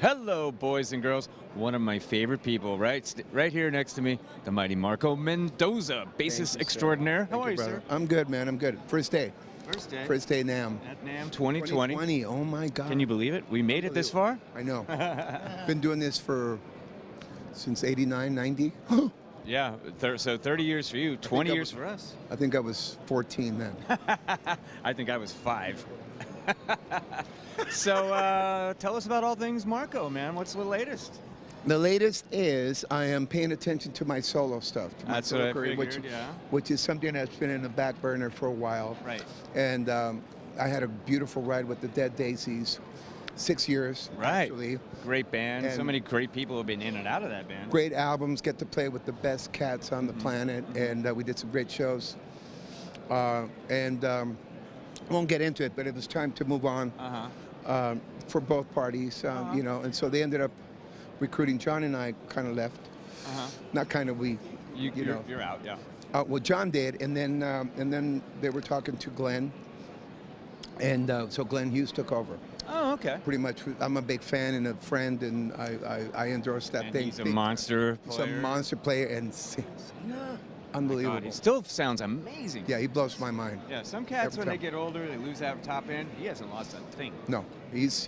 Hello, boys and girls. One of my favorite people, right here next to me, the mighty Marco Mendoza, bassist extraordinaire. How are you, brother. sir? I'm good, man. I'm good. First day. First day NAMM. At NAMM 2020. 2020. Oh my God. Can you believe it? We made it this far? I know. Been doing this since 89, 90. Yeah, so 30 years for you, 20 years for us. I think I was 14 then. I think I was 5. So tell us about all things Marco, man. What's the latest? The latest is I am paying attention to my solo stuff. To my That's solo what I career, figured, yeah. which is something that's been in the back burner for a while. Right. And I had a beautiful ride with the Dead Daisies. 6 years, right. Actually. Great band. And so many great people have been in and out of that band. Great albums. Get to play with the best cats on the planet, and we did some great shows. I won't get into it, but it was time to move on for both parties, you know. And so they ended up recruiting. John and I kind of left. Not kind of. You're out, yeah. Well, John did, and then they were talking to Glenn, and so Glenn Hughes took over. Oh, okay. Pretty much, I'm a big fan and a friend, and I endorsed that thing. He's a monster player. He's a monster player and sings. Unbelievable. God, he still sounds amazing. Yeah, he blows my mind. Yeah, some cats when they get older, they lose that top end. He hasn't lost a thing. No, he's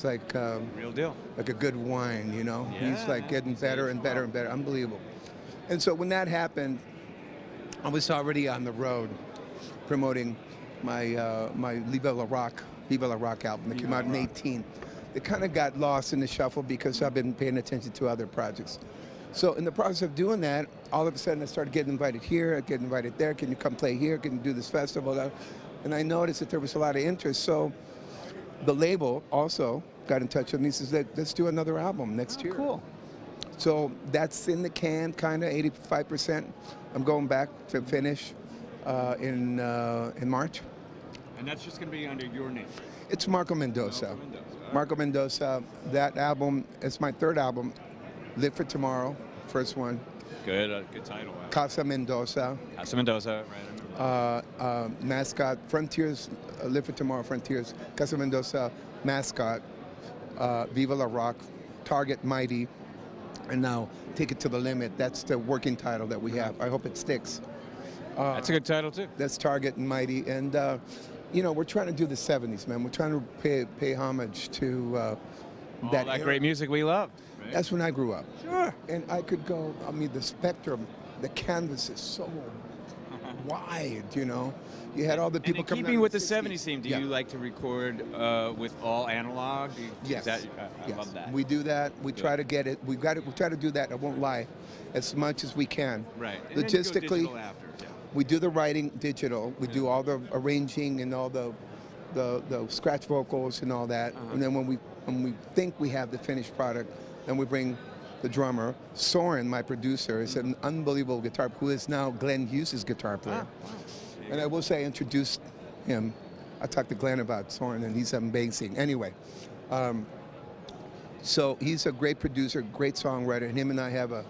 like real deal. Like a good wine, you know. Yeah, he's like getting better and better and better. Unbelievable. And so when that happened, I was already on the road promoting my my Viva La Rock album that came out in '18. It kind of got lost in the shuffle because I've been paying attention to other projects. So in the process of doing that, all of a sudden I started getting invited here, I get invited there. Can you come play here? Can you do this festival? And I noticed that there was a lot of interest. So the label also got in touch with me and says, let's do another album next year. Cool. So that's in the can, kind of 85%. I'm going back to finish in March. And that's just going to be under your name? It's Marco Mendoza. Marco Mendoza. That album, it's my third album. Live for Tomorrow, first one. Good title. Casa Mendoza. Casa Mendoza, right. Mascot, Frontiers, Live for Tomorrow, Frontiers. Casa Mendoza, Mascot, Viva La Rock, Target Mighty, and now Take It to the Limit. That's the working title that we have. I hope it sticks. That's a good title, too. That's Target and Mighty. And, you know, we're trying to do the 70s, man. We're trying to pay homage to all that great music we love. Right? That's when I grew up. Sure. And I could go, I mean, the spectrum, the canvas is so wide, you know. You had all the people coming keeping with the 70s theme, do you like to record with all analog? Yes. I love that. We do that. We try to get it. We try to do that, I won't lie, as much as we can. Right. And logistically, after, we do the writing digital. We do all the arranging and all the scratch vocals and all that. And then when we think we have the finished product, then we bring the drummer. Soren, my producer, is an unbelievable guitar, who is now Glenn Hughes' guitar player. Wow. And I will say I introduced him. I talked to Glenn about Soren, and he's amazing. Anyway, so he's a great producer, great songwriter, and him and I have a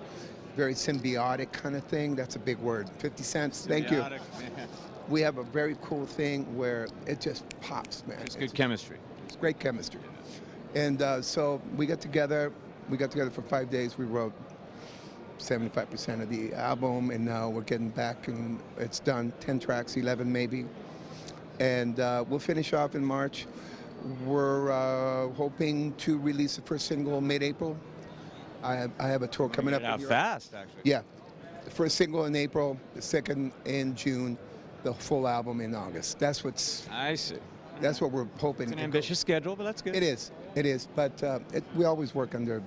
very symbiotic kind of thing. That's a big word. 50 cents, thank you. Man. We have a very cool thing where it just pops, man. It's good chemistry. It's great chemistry. And so we got together. We got together for 5 days. We wrote 75% of the album, and now we're getting back, and it's done. 10 tracks, 11 maybe. And we'll finish off in March. We're hoping to release the first single mid-April. I have a tour coming up. Out fast, actually. Yeah. The first single in April, the second in June, the full album in August. That's what's... I see. That's what we're hoping. It's an ambitious schedule, but that's good. It is. It is. But we always work under,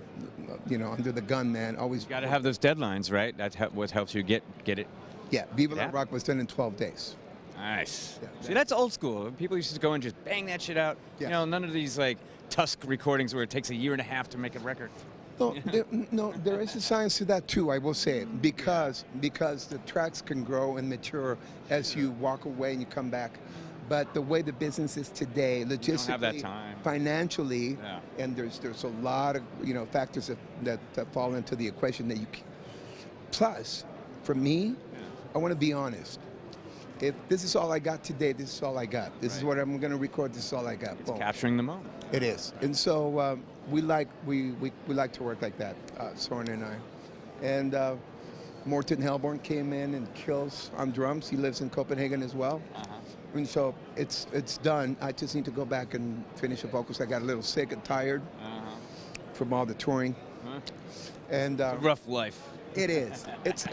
you know, under the gun, man. Always. Got to have those deadlines, right? That's what helps you get it. Yeah. Viva La Rock was done in 12 days. Nice. Yeah. See, that's old school. People used to go and just bang that shit out. Yeah. You know, none of these like Tusk recordings where it takes a year and a half to make a record. No, there is a science to that too. I will say it because the tracks can grow and mature as you walk away and you come back. But the way the business is today, logistically, you don't have that time. Financially, and there's a lot of factors that fall into the equation that you. Plus, for me, I want to be honest. if this is all I got today, this is all I got. This is what I'm going to record. This is all I got. It's capturing the moment. It is, and so we like to work like that, Soren and I, and Morten Helborn came in and kills on drums. He lives in Copenhagen as well, and so it's done. I just need to go back and finish the vocals. I got a little sick and tired from all the touring, and it's a rough life. It is. It's.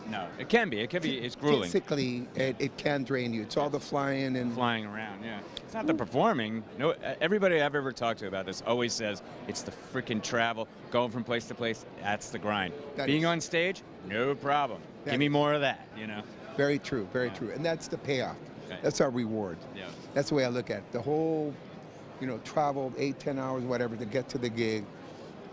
No, it can be. It can be. It's grueling. Physically, it can drain you. It's all the flying and flying around. Yeah, it's not the performing. No, everybody I've ever talked to about this always says it's the freaking travel, going from place to place. That's the grind. Being on stage, no problem. Give me more of that. You know. Very true. Very true. And that's the payoff. Okay. That's our reward. Yeah. That's the way I look at it. The whole, travel 8-10 hours, whatever, to get to the gig.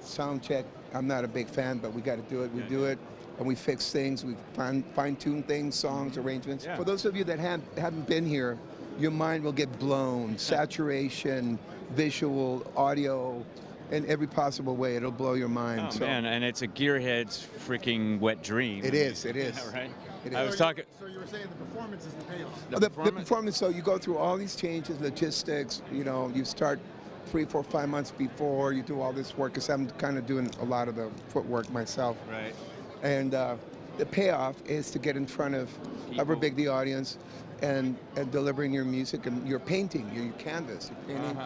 Sound check. I'm not a big fan, but we got to do it. We do it. And we fix things, we fine-tune things, songs, arrangements. Yeah. For those of you that haven't been here, your mind will get blown. Saturation, visual, audio, in every possible way. It'll blow your mind. Oh, man, and it's a gearhead's freaking wet dream. It is, it is. Yeah, right? It I is. was talking... So you were saying the performance is the payoff. The performance, so you go through all these changes, logistics, you start 3, 4, 5 months before, you do all this work, because I'm kind of doing a lot of the footwork myself. Right. And the payoff is to get in front of however big the audience and delivering your music and your painting, your canvas, your painting.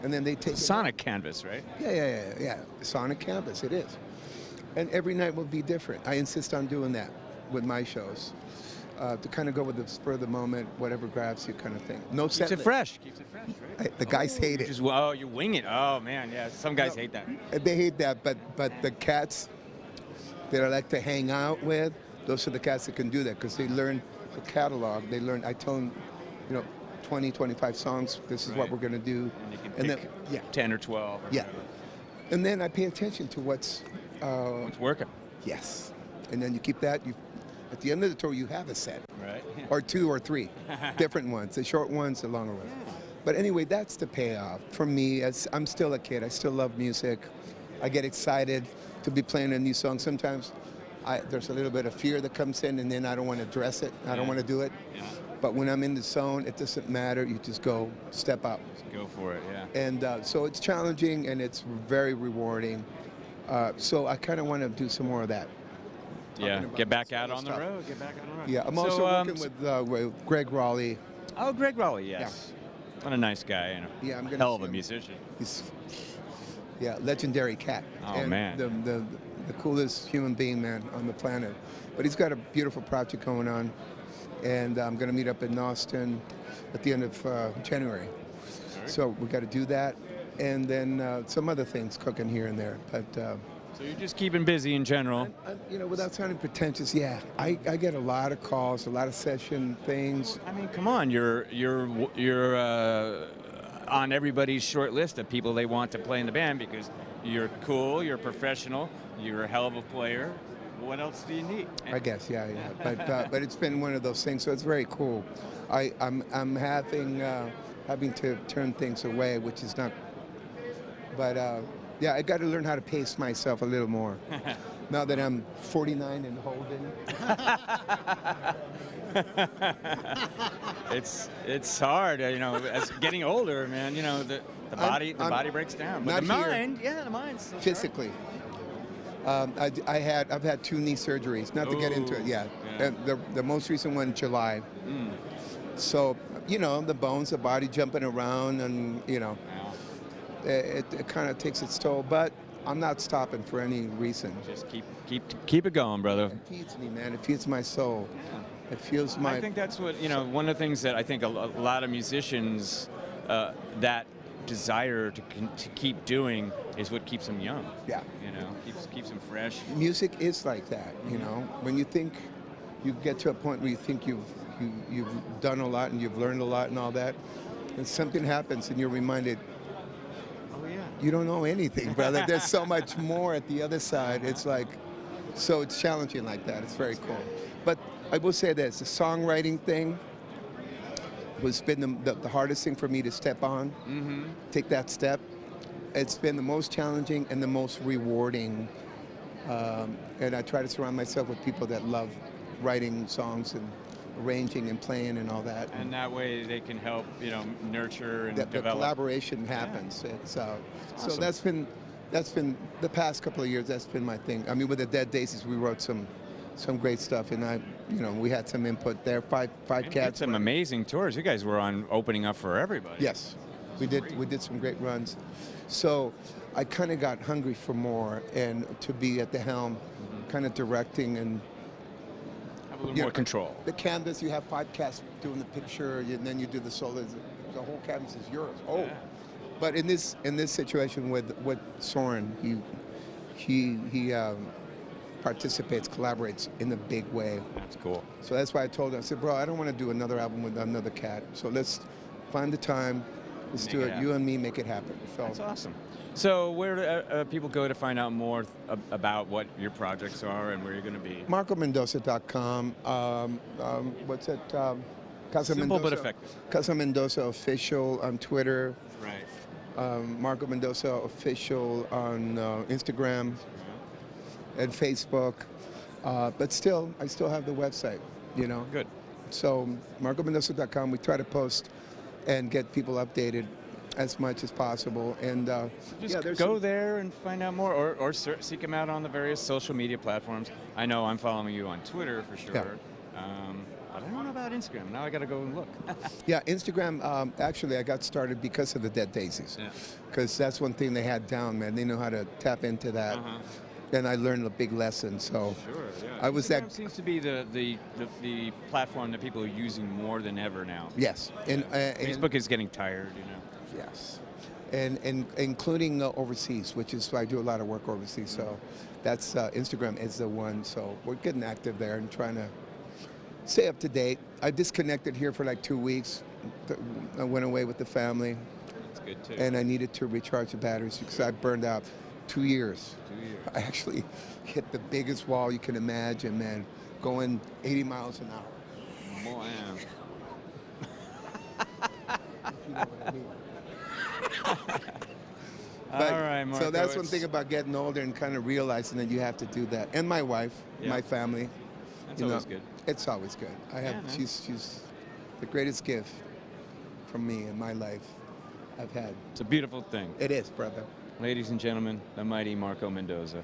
And then they take sonic canvas, right? Yeah. Sonic canvas, it is. And every night will be different. I insist on doing that with my shows. To kind of go with the spur of the moment, whatever grabs you kind of thing. No set. Keeps it fresh, right? The guys hate it. You wing it. Oh, man, yeah. Some guys hate that. They hate that, but the cats that I like to hang out with, those are the cats that can do that because they learn the catalog. I tell them, 20, 25 songs. This is what we're going to do. And you can pick 10 or 12. Yeah. And then I pay attention to what's working. Yes. And then you keep that. At the end of the tour, you have a set. Right. Or 2 or 3 different ones, the short ones, the longer ones. Yeah. But anyway, that's the payoff. For me, I'm still a kid. I still love music. I get excited to be playing a new song. Sometimes there's a little bit of fear that comes in, and then I don't want to address it. I don't want to do it. Yeah. But when I'm in the zone, it doesn't matter. You just go, step up. Just go for it, yeah. And so it's challenging, and it's very rewarding. So I kind of want to do some more of that. Yeah, get back out on the road. Yeah, I'm also working with Greg Raleigh. Oh, Greg Raleigh, yes. Yeah. What a nice guy and a hell of a musician. He's legendary cat. Oh, and man. The coolest human being, man, on the planet. But he's got a beautiful project going on, and I'm going to meet up in Austin at the end of January. Sorry? So we got to do that, and then some other things cooking here and there. But so you're just keeping busy in general. Without sounding pretentious, yeah, I get a lot of calls, a lot of session things. I mean, come on, you're on everybody's short list of people they want to play in the band because you're cool, you're professional, you're a hell of a player. What else do you need? I guess, yeah. But it's been one of those things, so it's very cool. I'm having to turn things away, which is not. But yeah, I got to learn how to pace myself a little more. Now that I'm 49 and holding. It's hard, as getting older, man. The body breaks down. But the mind, the mind's physically. I've had 2 knee surgeries. Not to get into it, yeah. And the most recent one, July. So the bones, the body jumping around, and it kind of takes its toll. But I'm not stopping for any reason. Just keep it going, brother. It feeds me, man. It feeds my soul. Yeah. It feels my. I think that's what one of the things that I think a lot of musicians that desire to keep doing is what keeps them young. Yeah. Keeps them fresh. Music is like that. When you think you get to a point where you think you've done a lot and you've learned a lot and all that, and something happens and you're reminded. You don't know anything, brother. There's so much more at the other side. It's like, so it's challenging like that. It's very cool. But I will say this, the songwriting thing has been the hardest thing for me to step on, take that step. It's been the most challenging and the most rewarding. And I try to surround myself with people that love writing songs and arranging and playing and all that. And that way they can help, nurture and The develop. collaboration happens. It's awesome. So that's been the past couple of years. That's been my thing. I mean, with the Dead Daisies, we wrote some great stuff, and we had some input there. Five And cats. some amazing tours. You guys were on opening up for everybody. Yes, we did. We did some great runs. So I kind of got hungry for more, and to be at the helm, kind of directing and. Have a little more control. The canvas, you have 5 cats doing the picture, and then you do the solos. The whole canvas is yours. Oh, Yeah. but in this situation with Soren, he participates, collaborates in a big way. That's cool. So that's why I told him, I said, bro, I don't want to do another album with another cat. So let's find the time. Let's Make do it it. happen. You and me make it happen. So That's awesome. So where do people go to find out more about what your projects are and where you're going to be? MarcoMendoza.com. What's it? Casa Simple but Mendoza. effective. Casa Mendoza Official on Twitter. Right. Marco Mendoza Official on Instagram and Facebook. But still, I still have the website, Good. So MarcoMendoza.com, we try to post and get people updated as much as possible. And Just there's go some- there and find out more, or seek them out on the various social media platforms. I know I'm following you on Twitter for sure. Yeah. But I don't know about Instagram. Now I got to go and look. Yeah, Instagram, actually I got started because of the Dead Daisies. Yeah. Because that's one thing they had down, man. They know how to tap into that. Uh-huh. And I learned a big lesson, so Sure. Yeah. I was Instagram that. seems to be the platform that people are using more than ever now. Yes, and Facebook is getting tired. yes, and including overseas, which is I do a lot of work overseas, so that's Instagram is the one. So we're getting active there and trying to stay up to date. I disconnected here for like 2 weeks. I went away with the family, That's good too. and I needed to recharge the batteries because I burned out 2 years. 2 years. I actually hit the biggest wall you can imagine, man, going 80 miles an hour. More am. You know what I mean. All right, Marco. So that's one it's- thing about getting older and kind of realizing that you have to do that. And my wife, Yeah. my family. That's you know, always good. It's always good. I have Yeah, man. she's the greatest gift from me in my life I've had. It's a beautiful thing. It is, brother. Ladies and gentlemen, the mighty Marco Mendoza.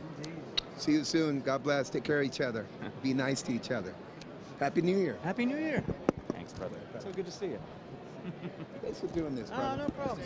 See you soon. God bless. Take care of each other. Be nice to each other. Happy New Year. Happy New Year. Thanks, brother. So good to see you. Thanks for doing this, brother. no problem.